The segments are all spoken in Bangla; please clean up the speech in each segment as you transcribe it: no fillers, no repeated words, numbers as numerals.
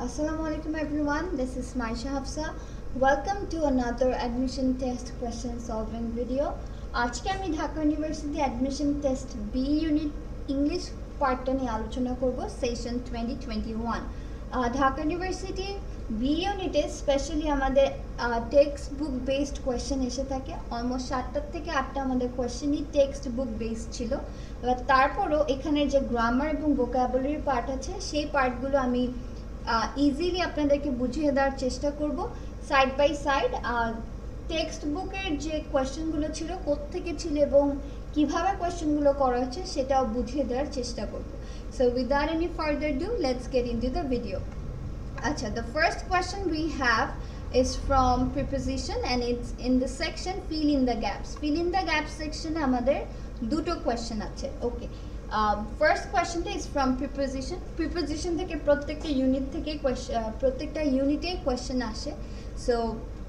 Assalamualaikum everyone, this is Maisha Hafsa. Welcome to another admission test question solving video. আজকে আমি Dhaka university admission test B unit English পার্টটা নিয়ে আলোচনা করব সেশন 2021। ঢাকা ইউনিভার্সিটি বি ইউনিটে স্পেশালি আমাদের টেক্সট বুক বেসড কোয়েশ্চেন এসে থাকে। অলমোস্ট 7টার থেকে 8টা আমাদের কোয়েশ্চেনই টেক্সট বুক বেসড ছিল। এবার তারপরও এখানে যে গ্রামার এবং ভোকাবুলারি পার্ট আছে সেই পার্টগুলো আমি ইজিলি আপনাদেরকে বুঝিয়ে দেওয়ার চেষ্টা করব সাইড বাই সাইড। টেক্সট বুকের যে কোয়েশ্চেনগুলো ছিল কোত্থেকে ছিল এবং কিভাবে কোয়েশ্চেনগুলো করা হচ্ছে সেটাও বুঝিয়ে দেওয়ার চেষ্টা করব। So without any further do let's get into the video. আচ্ছা, the first question we have is from preposition and it's in the section fill in the gaps. Fill in the gaps section আমাদের দুটো কোয়েশ্চেন আছে। ওকে, ফার্স্ট কোয়েশ্চেনটা ইজ ফ্রম প্রিপোজিশন। প্রিপোজিশন থেকে প্রত্যেকটা ইউনিট থেকে প্রত্যেকটা ইউনিটে কোয়েশ্চেন আসে। So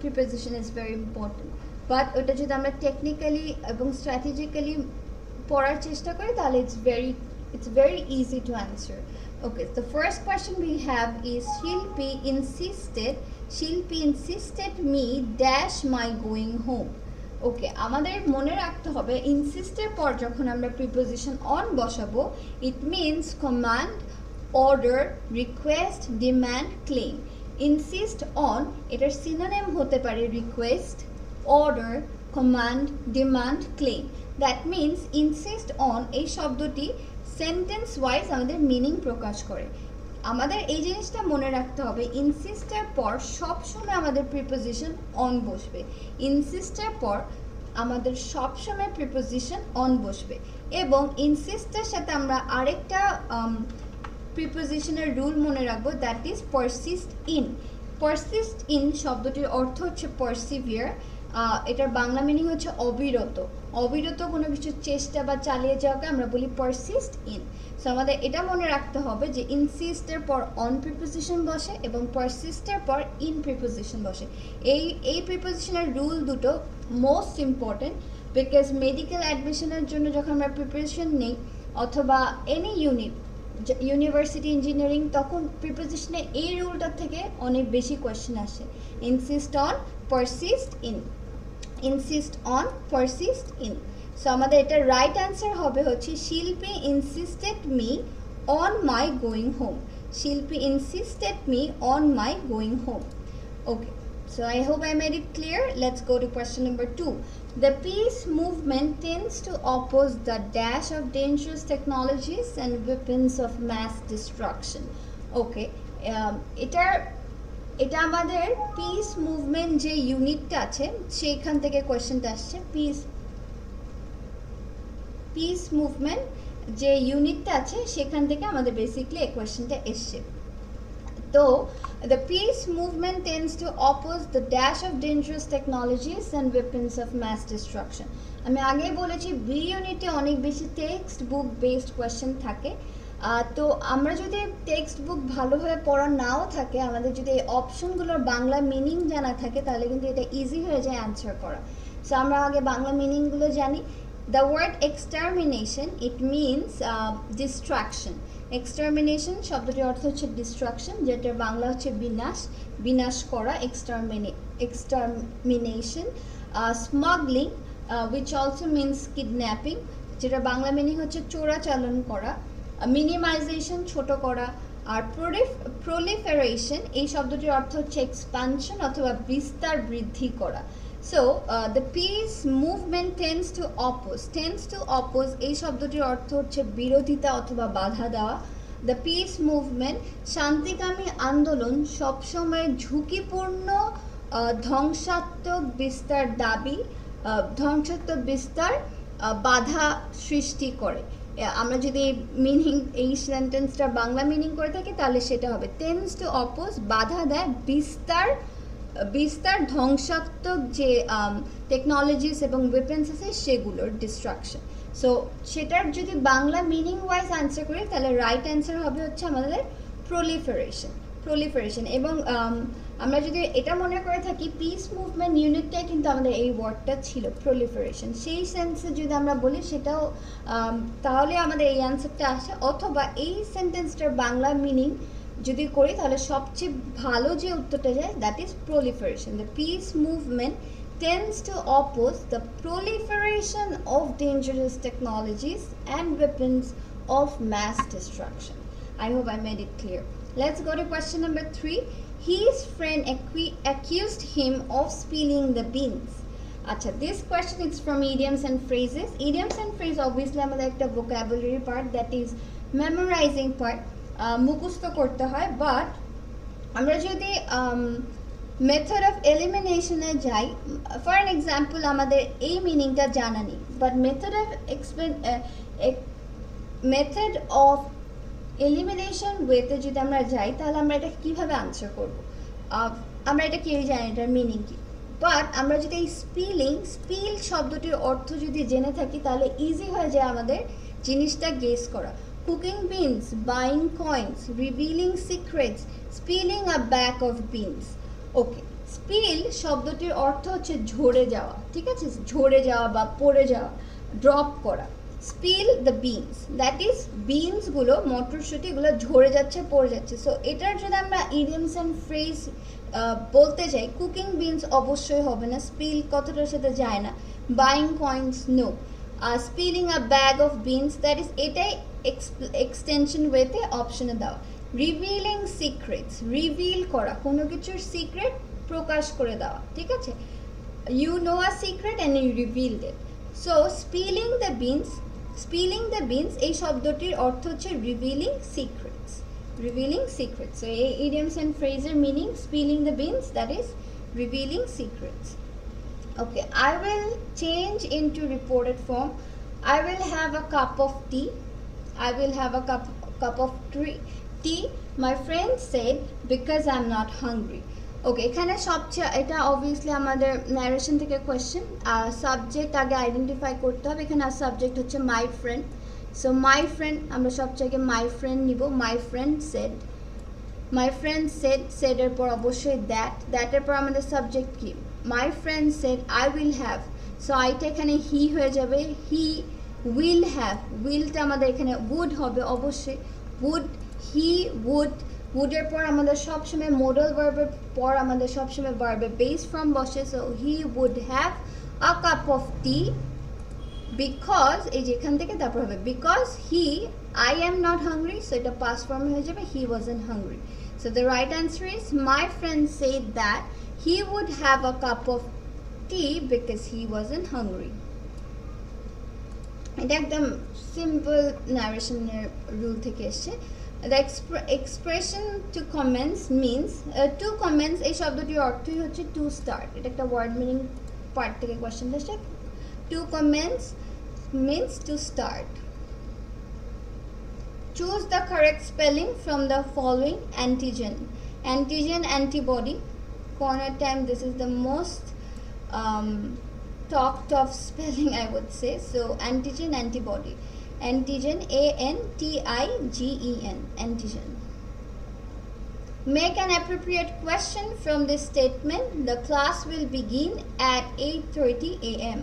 preposition is very important, but ওটা যদি আমরা টেকনিক্যালি এবং স্ট্র্যাটেজিক্যালি পড়ার চেষ্টা করি তাহলে it's very easy to answer. Okay, the first question we have is Shilpi insisted me dash my going home. ওকে, আমাদের মনে রাখতে হবে ইনসিস্টের পর যখন আমরা প্রিপোজিশন অন বসাবো it means command, order, request, demand, claim. Insist on এটার সিনোনিম হতে পারে request, order, command, demand, claim. That means insist on এই শব্দটি সেন্টেন্স ওয়াইজ আমাদের মিনিং প্রকাশ করে। আমাদের এই জিনিসটা মনে রাখতে হবে, ইনসিস্টের পর সবসময় আমাদের প্রিপোজিশন অন বসবে। ইনসিস্টের পর আমাদের সবসময় প্রিপোজিশন অন বসবে এবং ইনসিস্টের সাথে আমরা আরেকটা প্রিপোজিশনের রুল মনে রাখবো, that is persist in. Persist in শব্দটির অর্থ হচ্ছে পারসিভিয়ার। এটার বাংলা মিনিং হচ্ছে অবিরত। অবিরত কোনো কিছু চেষ্টা বা চালিয়ে যাওয়াকে আমরা বলি পারসিস্ট ইন। সো আমাদের এটা মনে রাখতে হবে যে ইনসিস্টের পর অন প্রিপোজিশন বসে এবং পারসিস্টের পর ইন প্রিপোজিশন বসে। এই প্রিপোজিশনের রুল দুটো মোস্ট ইম্পর্টেন্ট, বিকজ মেডিকেল অ্যাডমিশনের জন্য যখন আমরা প্রিপারেশন নিই অথবা এনি ইউনিভার্সিটি ইঞ্জিনিয়ারিং, তখন প্রিপোজিশনে এই রুলটার থেকে অনেক বেশি কোয়েশ্চেন আসে। Insist on, persist in, insist on, persist in. So আমাদের এটা রাইট অ্যান্সার হবে হচ্ছে Shilpi insisted me on my going home. Shilpi insisted me on my going home. Okay, so I hope I made it clear. Let's go to question number 2. The peace movement tends to oppose the dash of dangerous technologies and weapons of mass destruction. Okay, এটা আমাদের পিস মুভমেন্ট যে ইউনিটটা আছে সেইখান থেকে কোয়েশ্চেনটা আসছে। পিস মুভমেন্ট যে ইউনিটটা আছে সেখান থেকে আমাদের বেসিকলি এই কোয়েশ্চেনটা এসছে। তো the peace movement tends to oppose the dash of dangerous technologies and weapons of mass destruction. আমি আগেই বলেছি বি ইউনিটে অনেক বেশি টেক্সট বুক বেসড কোয়েশ্চেন থাকে। তো আমরা যদি টেক্সট বুক ভালোভাবে পড়া নাও থাকে, আমাদের যদি এই অপশনগুলোর বাংলা মিনিং জানা থাকে তাহলে কিন্তু এটা ইজি হয়ে যায় অ্যান্সার করা। সো আমরা আগে বাংলা মিনিংগুলো জানি। The word extermination it means destruction. Extermination শব্দটির অর্থ হচ্ছে ডিস্ট্রাকশন, যেটার বাংলা হচ্ছে বিনাশ, বিনাশ করা, extermination. Smuggling which also means kidnapping, যেটা বাংলা মিনিং হচ্ছে চোরাচালান করা। মিনিমাইজেশন ছোট করা। আর প্রলিফারেশন এই শব্দটির অর্থ হচ্ছে এক্সপানশন অথবা বিস্তার, বৃদ্ধি করা। So the piece movement tends to oppose এই শব্দটির অর্থ হচ্ছে বিরোধিতা অথবা বাধা দেওয়া। দ্য পিস মুভমেন্ট শান্তিকামী আন্দোলন সবসময় ঝুঁকিপূর্ণ ধ্বংসাত্মক বিস্তার দাবি, ধ্বংসাত্মক বিস্তার, বাধা সৃষ্টি করে। আমরা যদি মিনিং এই সেন্টেন্সটা বাংলা মিনিং করে থাকি তাহলে সেটা হবে টেন্ডস টু অপোজ, বাধা দেয়, বিস্তার, ধ্বংসাত্মক যে টেকনোলজিস এবং ওয়েপেন্স আছে সেগুলোর ডিস্ট্রাকশন। সো সেটার যদি বাংলা মিনিং ওয়াইজ অ্যান্সার করি তাহলে রাইট অ্যান্সার হবে হচ্ছে আমাদের প্রলিফারেশন। এবং আমরা যদি এটা মনে করে থাকি পিস মুভমেন্ট ইউনিটটাই কিন্তু আমাদের এই ওয়ার্ডটা ছিল প্রলিফারেশন, সেই সেন্সে যদি আমরা বলি সেটাও তাহলে আমাদের এই অ্যান্সারটা আসে। অথবা এই সেন্টেন্সটার বাংলা মিনিং যদি করি তাহলে সবচেয়ে ভালো যে উত্তরটা যায় that is proliferation. The peace movement tends to oppose the proliferation of dangerous technologies and weapons of mass destruction. I hope I made it clear. Let's go to question number 3. His friend accused him of spilling the beans. Acha, this question is from idioms and phrases. Idioms and phrases obviously আমাদের একটা vocabulary part, that is memorizing part, মুখস্থ করতে হয়। বাট আমরা যদি মেথড অফ এলিমিনেশনে যাই, ফর অ্যান এক্সাম্পল আমাদের এই মিনিংটা জানা নেই, বাট মেথড অফ এলিমিনেশন ওয়েতে যদি আমরা যাই তাহলে আমরা এটা কীভাবে আনসার করব? আমরা এটা কেউই জানি এটার মিনিং কী। বাট আমরা যদি এই স্পিল শব্দটির অর্থ যদি জেনে থাকি তাহলে ইজি হয়ে যায় আমাদের জিনিসটা গেস করা। Cooking beans, buying coins, revealing secrets, spilling a bag of beans. Okay, spill শব্দটির অর্থ হচ্ছে ঝরে যাওয়া, ঠিক আছে, ঝরে যাওয়া বা পড়ে যাওয়া, ড্রপ করা। Spill the beans, that is বিনসগুলো, মটরশুঁটিগুলো ঝরে যাচ্ছে, পড়ে যাচ্ছে। সো এটার যদি আমরা ইডিয়মস অ্যান্ড ফ্রেজ বলতে চাই, কুকিং বিনস অবশ্যই হবে না, স্পিল কথাটার সাথে যায় না। Buying coins no. Spilling a bag of beans, that is এটাই এক্সটেনশন ওয়েতে অপশনে দেওয়া। রিভিলিং সিক্রেটস, রিভিল করা, কোনো কিছুর সিক্রেট প্রকাশ করে দেওয়া, ঠিক আছে। You know a secret and you revealed it. So spilling the beans এই শব্দটির অর্থ হচ্ছে revealing secrets, revealing secrets. So এই ইডিয়মস অ্যান্ড ফ্রেজের meaning spilling the beans, that is revealing secrets. Okay, I will change into reported form. I will have a cup of tea. I will have a cup of tea. My friend said because I'm not hungry. ওকে, এখানে সবচেয়ে এটা অবভিয়াসলি আমাদের ন্যারেশন থেকে কোয়েশ্চেন, সাবজেক্ট আগে আইডেন্টিফাই করতে হবে। এখানে সাবজেক্ট হচ্ছে my friend. So my friend, আমরা সবচেয়ে আগে মাই ফ্রেন্ড নিব। মাই ফ্রেন্ড সেড, মাই ফ্রেন্ড সেড এর পর অবশ্যই দ্যাটের পর আমাদের সাবজেক্ট কি? মাই friend said I will have. So আইটা এখানে হি হয়ে যাবে, হি উইল হ্যাভ। উইলটা আমাদের এখানে উড হবে অবশ্যই, উড, হি উড। উডের পর আমাদের সবসময় মোডাল ভার্বের পর আমাদের সবসময় ভার্বের বেস ফর্ম বসে। So he would have a cup of tea because, এই যে এখান থেকে তারপর হবে because he, I am not hungry, so এটা পাস্ট ফর্মে হয়ে যাবে, he wasn't hungry. So the right answer is my friend said that he would have a cup of tea because he wasn't hungry. এটা একদম সিম্পল ন্যারেশনের রুল থেকে এসছে। The expression to commence means to commence এই শব্দটির অর্থই হচ্ছে to start। এটা একটা ওয়ার্ড মিনিং পার্ট থেকে কোয়েশ্চেনটা এসছে। To commence means to start. Choose the correct spelling from the following antigen. Antigen, antibody. Corner time, this is the most talked of spelling I would say. So antigen, antibody. Antigen, A-N-T-I-G-E-N, antigen. Make an appropriate question from this statement. The class will begin at 8:30 a.m.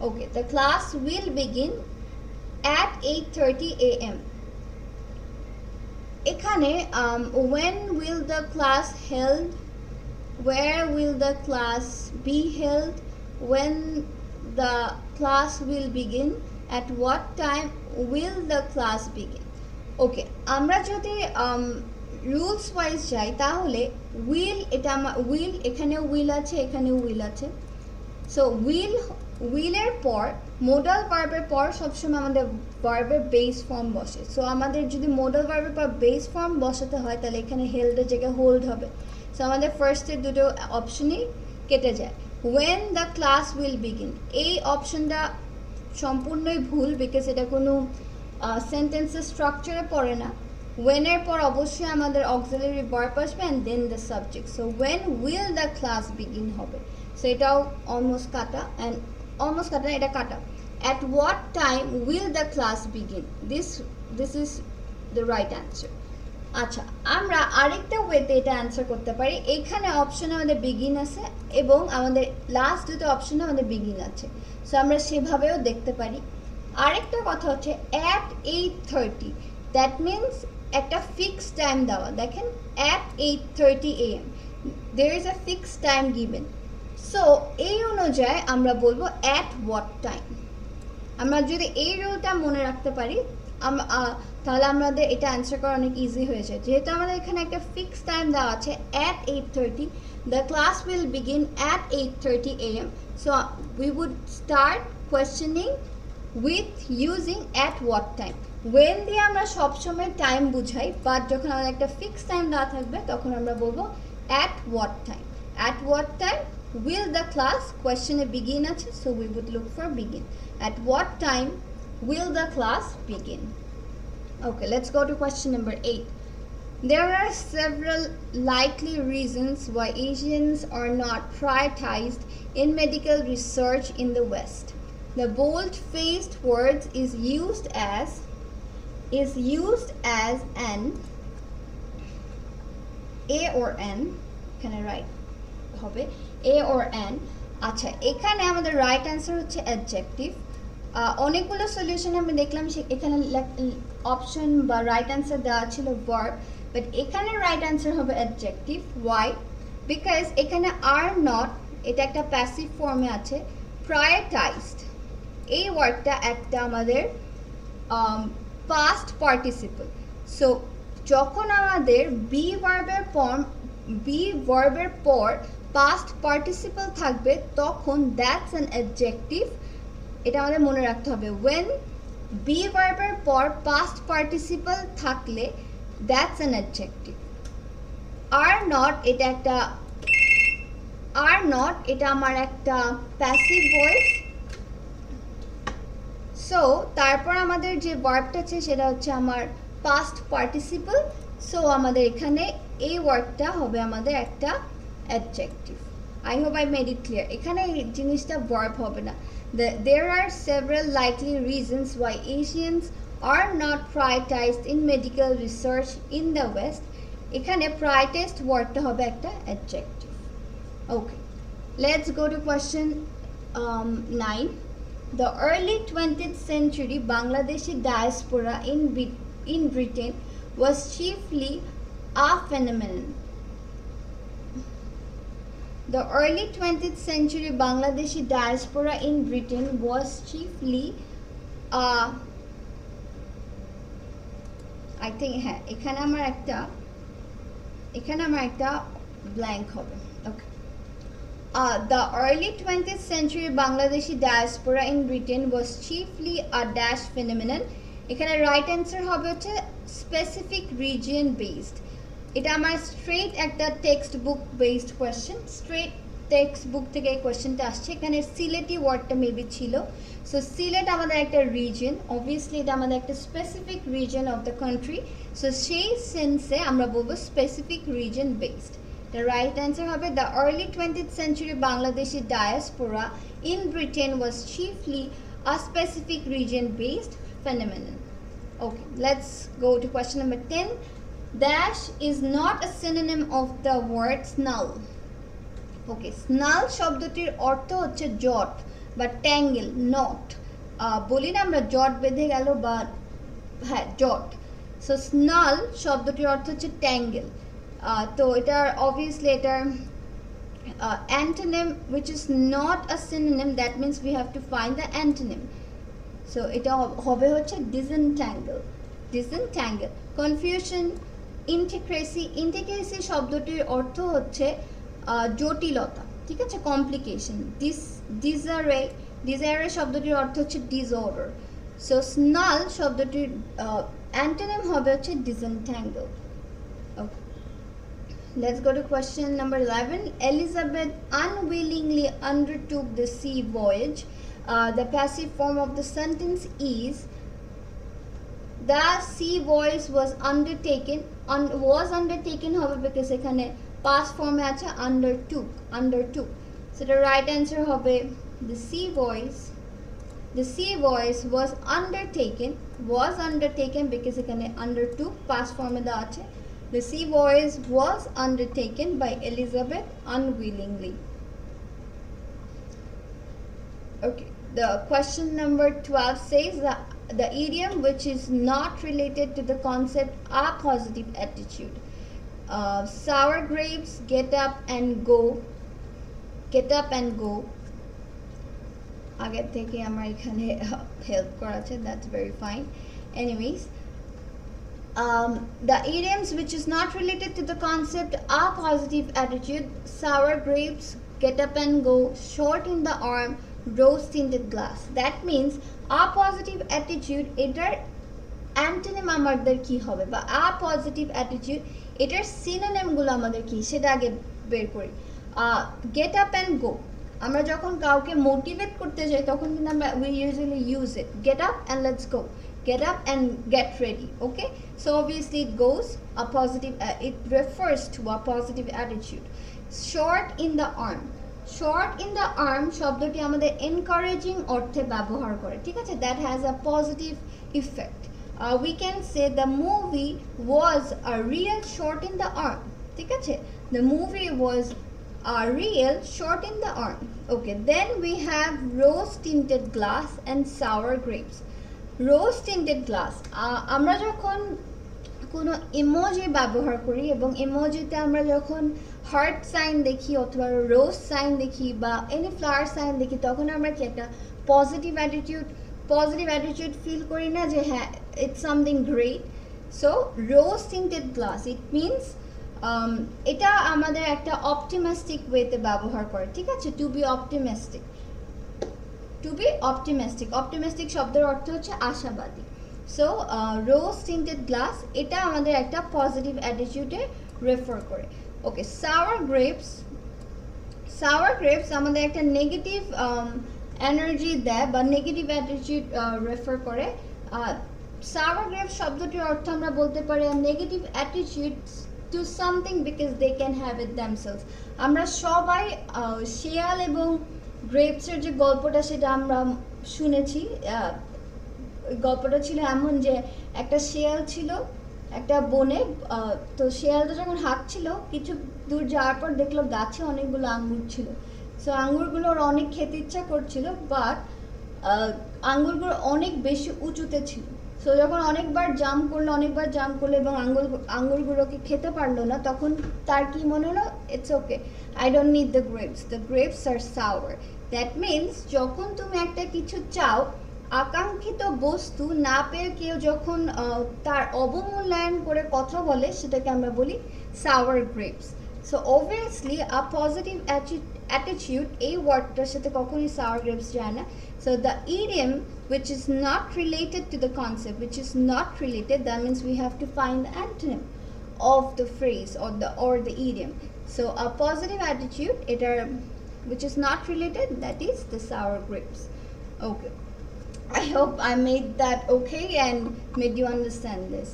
Okay, the class will begin at 8:30 a.m. এখানে when will the class held, where will the class be held, when the class will begin, at what time will the class begin. ওকে, আমরা যদি রুলস ওয়াইজ যাই তাহলে উইল, এটা উইল, এখানে উইল আছে, এখানে উইল আছে। সো উইলের পর মোডাল ভার্বের পর সবসময় আমাদের ভার্বের বেস ফর্ম বসে। সো আমাদের যদি মোডাল ভার্বের পর বেস ফর্ম বসাতে হয় তাহলে এখানে হেল্ডের জায়গায় হোল্ড হবে। সো আমাদের ফার্স্টের দুটো অপশনই কেটে যায়। When the class will begin, এই অপশনটা সম্পূর্ণই ভুল, বিকজ এটা কোনো সেন্টেন্সের স্ট্রাকচারে পড়ে না। ওয়েনের পর অবশ্যই আমাদের অক্সিলারি ভার্ব আসবে and then the subject. So when will the class begin হবে। সো এটাও অলমোস্ট কাটা, অ্যান্ড অলমোস্ট কাটা না, এটা কাটা। At what time will the class begin, this is the right answer. আচ্ছা, আমরা আরেকটা ওয়েতে এটা অ্যান্সার করতে পারি। এখানে অপশনে আমাদের বিগিন আছে এবং আমাদের লাস্ট দুটো অপশনে আমাদের বিগিন আছে। সো আমরা সেভাবেও দেখতে পারি। আরেকটা কথা হচ্ছে অ্যাট 8:30, দ্যাট মিনস একটা ফিক্সড টাইম দেওয়া, দেখেন at 8:30 AM, there is a fixed time given. So এই অনুযায়ী আমরা বলবো at what time. আমরা যদি এই রুলটা মনে রাখতে পারি তাহলে আমাদের এটা অ্যান্সার করা অনেক ইজি হয়ে যায়। যেহেতু আমাদের এখানে একটা ফিক্সড টাইম দেওয়া আছে at 8:30, the class will begin at 8:30 AM. So we would start questioning with using at what time. when দিয়ে আমরা সবসময় টাইম বুঝাই, বাট যখন আমাদের একটা ফিক্সড টাইম দেওয়া থাকবে তখন আমরা বলবো at what time. At what time will the class, কোয়েশ্চেনে begin আছে, so we would look for begin. At what time will the class begin? Okay, let's go to question number 8. There are several likely reasons why Asians are not prioritized in medical research in the West. The bold-faced words is used as an a or n. Can I write? হবে a or n. আচ্ছা, এখানে আমাদের রাইট অ্যান্সার হচ্ছে অ্যাডজেক্টিভ। অনেকগুলো সলিউশন আমি দেখলাম এখানে অপশন বা রাইট অ্যান্সার দেওয়া ছিল ভার্ব, বাট এখানে রাইট অ্যান্সার হবে অ্যাডজেক্টিভ। ওয়াই? বিকজ এখানে আর নট, এটা একটা প্যাসিভ ফর্মে আছে। প্রায়োরিটাইজড এই ওয়ার্ডটা একটা আমাদের পাস্ট পার্টিসিপল। সো যখন আমাদের বি ভার্বের পর পাস্ট পার্টিসিপল থাকবে তখন দ্যাটস অ্যান অ্যাডজেক্টিভ। এটা আমাদের মনে রাখতে হবে। when বি ভার্বের পর পাস্ট পার্টিসিপল থাকলে that's an adjective. Are not এটা আমার একটা প্যাসিভ ভয়েস। সো তারপর আমাদের যে ভার্বটা আছে সেটা হচ্ছে আমার পাস্ট পার্টিসিপল। সো আমাদের এখানে এই ওয়ার্ডটা হবে আমাদের একটা adjective. I hope I made it clear. এখানে এই জিনিসটা ভার্ব হবে না। There are several likely reasons why Asians are not prioritized in medical research in the West. এখানে prioritized ওয়ার্ডটা হবে একটা adjective. Okay, let's go to question 9. The early 20th century Bangladeshi diaspora in Britain was chiefly a phenomenon. The early 20th century Bangladeshi diaspora in Britain was chiefly I think এখানে আমার একটা blank হবে। Okay. The early 20th century Bangladeshi diaspora in Britain was chiefly a dash phenomenon. এখানে রাইট অ্যান্সার হবে হচ্ছে স্পেসিফিক রিজিয়ন বেসড। এটা আমার স্ট্রেট একটা text book based question, straight text book থেকে এই কোয়েশ্চেনটা আসছে। এখানে সিলেটি ওয়ার্ডটা মেবি ছিল। সো সিলেট আমাদের একটা রিজন, অবভিয়াসলি এটা আমাদের একটা specific reason of the country. So সেই সেন্সে আমরা বলবো specific reason based. The right answer হবে the early 20th century Bangladeshi diaspora in Britain was chiefly a specific region-based phenomenon. Okay, let's go to question number 10. Dash is not a synonym of the word snull. Okay, snull শব্দটির অর্থ হচ্ছে জট বা ট্যাঙ্গেল, নট। বলি না আমরা জট বেঁধে গেল বা হ্যাঁ জট। সো স্নাল শব্দটির অর্থ হচ্ছে ট্যাঙ্গেল। তো এটার অবভিয়াসলি এটার antonym which is not a synonym, that means we have to find the antonym. So এটা হবে হচ্ছে disentangle. Confusion, intricacy শব্দটির অর্থ হচ্ছে জটিলতা, ঠিক আছে, কমপ্লিকেশন। ডিজারে শব্দটির অর্থ হচ্ছে ডিসঅর্ডার। সো স্নাল শব্দটির অ্যান্টোনিম হবে হচ্ছে disentangle. Okay. Let's go to question number 11. Elizabeth unwillingly undertook the sea voyage. The passive form of the sentence is the sea voyage was undertaken হবে because এখানে past form এ আছে undertook. So the right answer হবে the sea voyage was undertaken because এখানে undertook past form এ দেওয়া আছে। The sea voyage was undertaken by Elizabeth unwillingly. Okay, the question number 12 says the the idiom which is not related to the concept a positive attitude. Sour grapes, get up and go. Get up and go. আগের থেকে আমার এখানে হেল্প করা আছে, that's very fine. Anyways, the idioms which is not related to the concept a positive attitude: sour grapes, get up and go, short in the arm, rose tinted glass. That means a positive attitude এটার অ্যান্টোনিম আমাদের কি হবে, বা a positive attitude এটার সিনোনিম গুলো আমাদের কি সেটা আগে বের করি। গেট আপ অ্যান্ড গো, আমরা যখন কাউকে মোটিভেট করতে যাই তখন কিন্তু আমরা we usually use it, get up and let's go, get up and get ready. Okay, so obviously it goes a positive, it refers to a positive attitude. Short in the arm, short in the arm শব্দটি আমাদের encouraging অর্থে ব্যবহার করে, ঠিক আছে, that has a positive effect. We can say the movie was a real short in the arm, ঠিক আছে, the movie was a real short in the arm. Okay, then we have rose tinted glass and sour grapes. Rose tinted glass, আমরা যখন কোনো ইমোজি ব্যবহার করি এবং ইমোজিতে আমরা যখন হার্ট সাইন দেখি অথবা রোজ সাইন দেখি বা এনি ফ্লাওয়ার সাইন দেখি তখন আমরা কি একটা পজিটিভ অ্যাটিটিউড ফিল করি না, যে হ্যাঁ it's something great. So rose tinted glass it means এটা আমাদের একটা অপটিমিস্টিক ওয়েতে ব্যবহার করে, ঠিক আছে, to be optimistic. To be optimistic শব্দের অর্থ হচ্ছে আশাবাদী। সো রোজ টিন্টেড গ্লাস এটা আমাদের একটা পজিটিভ অ্যাটিটিউডে রেফার করে। ওকে, সাওয়ার গ্রেপস আমাদের একটা নেগেটিভ এনার্জি দেয় বা নেগেটিভ অ্যাটিটিউড রেফার করে। সাওয়ার গ্রেপস শব্দটির অর্থ আমরা বলতে পারি negative attitude to something because they can have it themselves. আমরা সবাই শেয়াল এবং গ্রেপসের যে গল্পটা সেটা আমরা শুনেছি। গল্পটা ছিল এমন যে একটা শেয়াল ছিল একটা বনে, তো শেয়ালটা যখন হাঁটছিল কিছু দূর যাওয়ার পর দেখলো গাছে অনেকগুলো আঙ্গুর ছিল। সো আঙ্গুরগুলো ওর অনেক খেতে ইচ্ছা করছিল, বাট আঙ্গুরগুলো অনেক বেশি উঁচুতে ছিল। সো যখন অনেকবার জাম্প করলো এবং আঙ্গুরগুলোকে খেতে পারলো না, তখন তার কি মনে হলো, it's okay, I don't need the grapes are sour. That means যখন তুমি একটা কিছু চাও, আকাঙ্ক্ষিত বস্তু না পেয়ে কেউ যখন তার অবমূল্যায়ন করে কথা বলে সেটাকে আমরা বলি সাওয়ার গ্রেপস। সো অবভিয়াসলি আ পজিটিভ অ্যাটিটিউড এই ওয়ার্ডটার সাথে কখনোই সাওয়ার গ্রেপস যায় না। So the idiom which is not related to the concept, that means we have to find the antonym of the phrase or the idiom. So a positive attitude which is not related, that is the sour grapes. Okay, I hope I made that okay and made you understand this.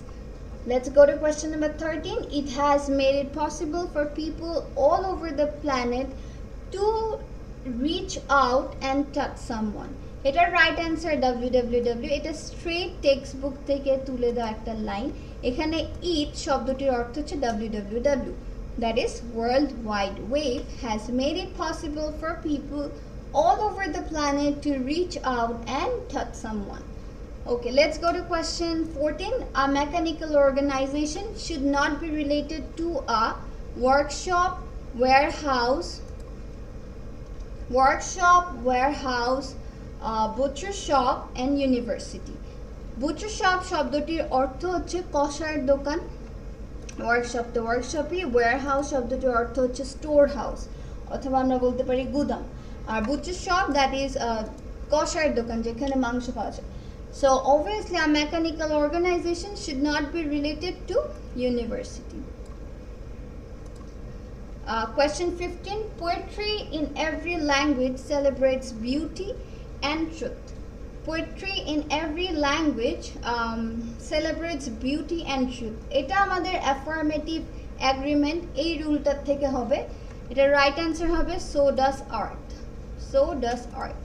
Let's go to question number 13. It has made it possible for people all over the planet to reach out and touch someone. এটার রাইট অ্যান্সার www। এটা স্ট্রেট টেক্সট বুক থেকে তুলে দেওয়া একটা লাইন। এখানে ইট শব্দটির অর্থ হচ্ছে www, that is World Wide Web has made it possible for people all over the planet to reach out and touch someone. Okay, let's go to question 14. A mechanical organization should not be related to a workshop, warehouse, butcher shop and university. Butcher shop শব্দটির অর্থ হচ্ছে কষার দোকান, ওয়ার্কশপ তো ওয়ার্কশপই, ওয়্যারহাউস শব্দটির অর্থ হচ্ছে স্টোর হাউস অথবা আমরা বলতে পারি গুদাম, আর butcher shop that is কষার দোকান যেখানে মাংস পাওয়া যায়। So obviously a mechanical organization should not be related to university. Question 15. Poetry in every language celebrates beauty and truth. Poetry in every language celebrates beauty and truth. এটা আমাদের affirmative agreement, এই রুলটার থেকে হবে। এটা রাইট অ্যান্সার হবে so does art.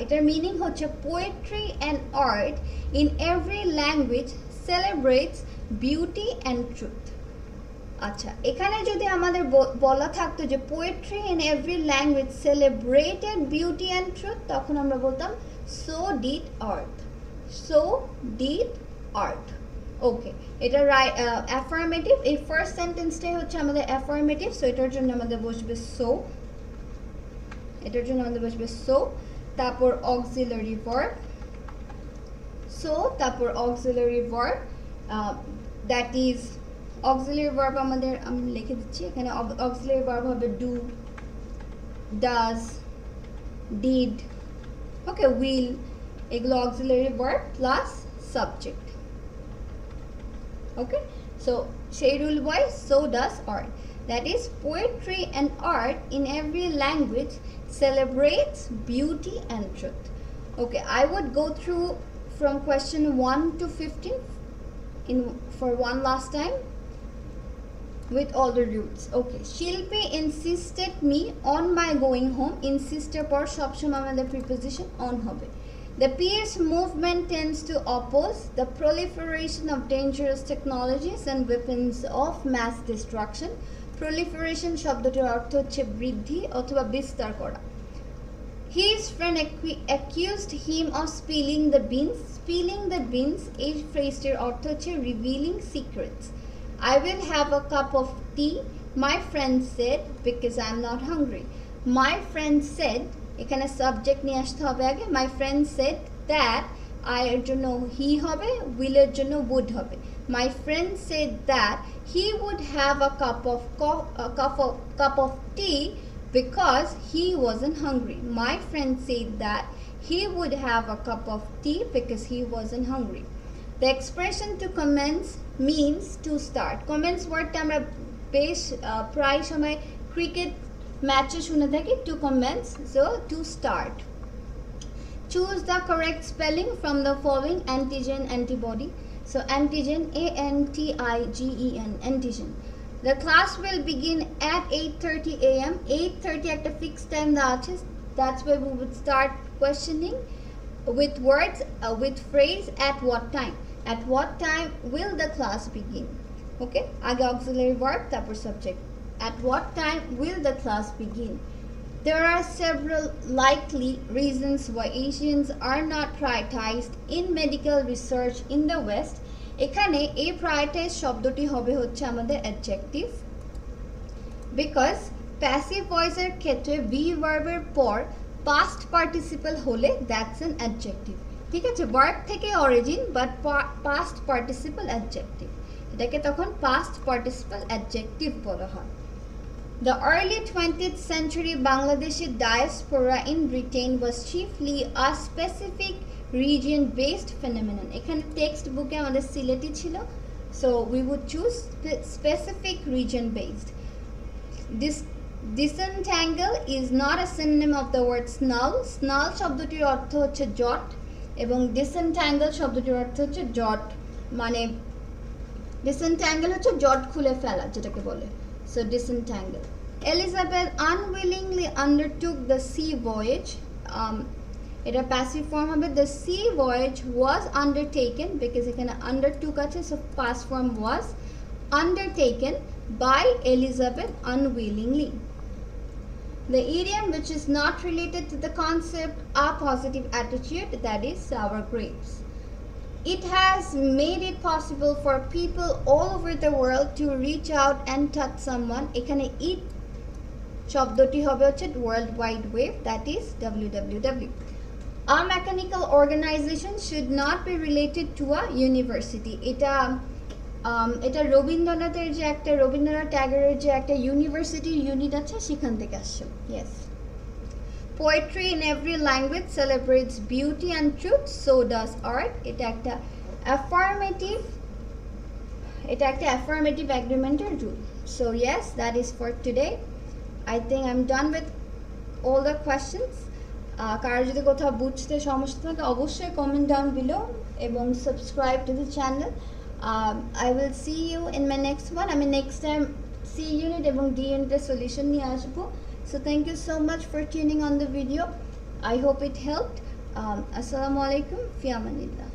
এটার মিনিং হচ্ছে poetry and art in every language celebrates beauty and truth. আচ্ছা, এখানে যদি আমাদের বলা থাকতো যে poetry in every language celebrated beauty and truth, তখন আমরা বলতাম so did art. so did art. ওকে, এটা অ্যাফার্মেটিভ। এই ফার্স্ট সেন্টেন্সটাই হচ্ছে আমাদের অ্যাফার্মেটিভ, সো এটার জন্য আমাদের বসবে সো, এটার জন্য আমাদের বসবে সো, তারপর অক্সিলারি ভার্ব, সো তারপর auxiliary verb, that is auxiliary verb আমাদের আমি লিখে দিচ্ছি এখানে। অক্সিলারি ভার্ব হবে do, does, did, okay, will, এগুলো auxiliary verb plus subject. Okay, so সেই rule wise, so does art. That is, poetry and art in every language celebrates beauty and truth. Okay, I would go through from question 1 to 15 for one last time with all the rules. Okay, Shilpi insisted me on my going home. Insist por sob shomoy amader preposition on hobe. The peace movement tends to oppose the proliferation of dangerous technologies and weapons of mass destruction. Proliferation শব্দটির অর্থ হচ্ছে বৃদ্ধি অথবা বিস্তার করা। His friend accused him of spilling the beans. Spilling the beans এই ফ্রেজটির অর্থ হচ্ছে revealing secrets. I will have a cup of tea, my friend said, because I am not hungry. My friend said, এখানে সাবজেক্ট নিয়ে আসতে হবে আগে। My friend said that, I এর জন্য হি হবে, উইলের জন্য উড হবে। My friend said that he would have a cup of tea because he wasn't hungry. My friend said that he would have a cup of tea because he wasn't hungry. The expression to commence means to start. Commence ওয়ার্ডটা আমরা বেশ প্রায় সময় ক্রিকেট ম্যাচে শুনে থাকি, two commence, so to start. Choose the correct spelling from the following antigen, antibody. So antigen, ANTIGEN, antigen. The class will begin at 8:30 AM। 8:30 একটা ফিক্সড টাইম দেওয়া আছে, that's why we would start questioning with words, with phrase at what time. At what time will the class begin? Okay, আগে auxiliary verb তারপর subject. At what time will the class begin? There are several likely reasons why Asians are not prioritized in medical research in the West. এখানে এই prioritize শব্দটি হবে হচ্ছে আমাদের adjective, because passive voice এর ক্ষেত্রে be verb এর পর past participle হলে that's an adjective. ঠিক আছে, verb থেকে origin but past participle adjective, এটাকে তখন past participle adjective বলা হয়। The early 20th century Bangladeshi diaspora in Britain was chiefly a specific region-based phenomenon. এখানে টেক্সট বুকে আমাদের সিলেটি ছিল, so we would choose specific region-based. Disentangle is not a synonym of the word snull. Snull শব্দটির অর্থ হচ্ছে জট এবং disentangle শব্দটির অর্থ হচ্ছে জট, মানে disentangle হচ্ছে জট খুলে ফেলা যেটাকে বলে, so disentangle. Elizabeth unwillingly undertook the sea voyage. এটা passive form হবে, the sea voyage was undertaken, because এখানে undertook আছে, so past form was undertaken by Elizabeth unwillingly. The idiom which is not related to the concept a positive attitude, that is sour grapes. It has made it possible for people all over the world to reach out and touch someone. এখানে it শব্দটি হবে হচ্ছে world wide web, that is www. A mechanical organization should not be related to a university. এটা রবীন্দ্রনাথের যে একটা, রবীন্দ্রনাথ ট্যাগরের যে একটা ইউনিভার্সিটির ইউনিট আছে সেখান থেকে আসছে। Yes. Poetry in every language celebrates beauty and truth, so does art. এটা একটা affirmative agreemental rule. So yes, that is for today. I think I'm done with all the questions. কারো যদি কোথাও বুঝতে সমস্যা থাকে অবশ্যই কমেন্ট ডাউন below এবং subscribe to the channel. I will see you in my next one. I mean next time C unit এবং D unit solution নিয়ে আসবো. So thank you so much for tuning on the video. I hope it helped. Assalamu alaikum. Fi amanillah.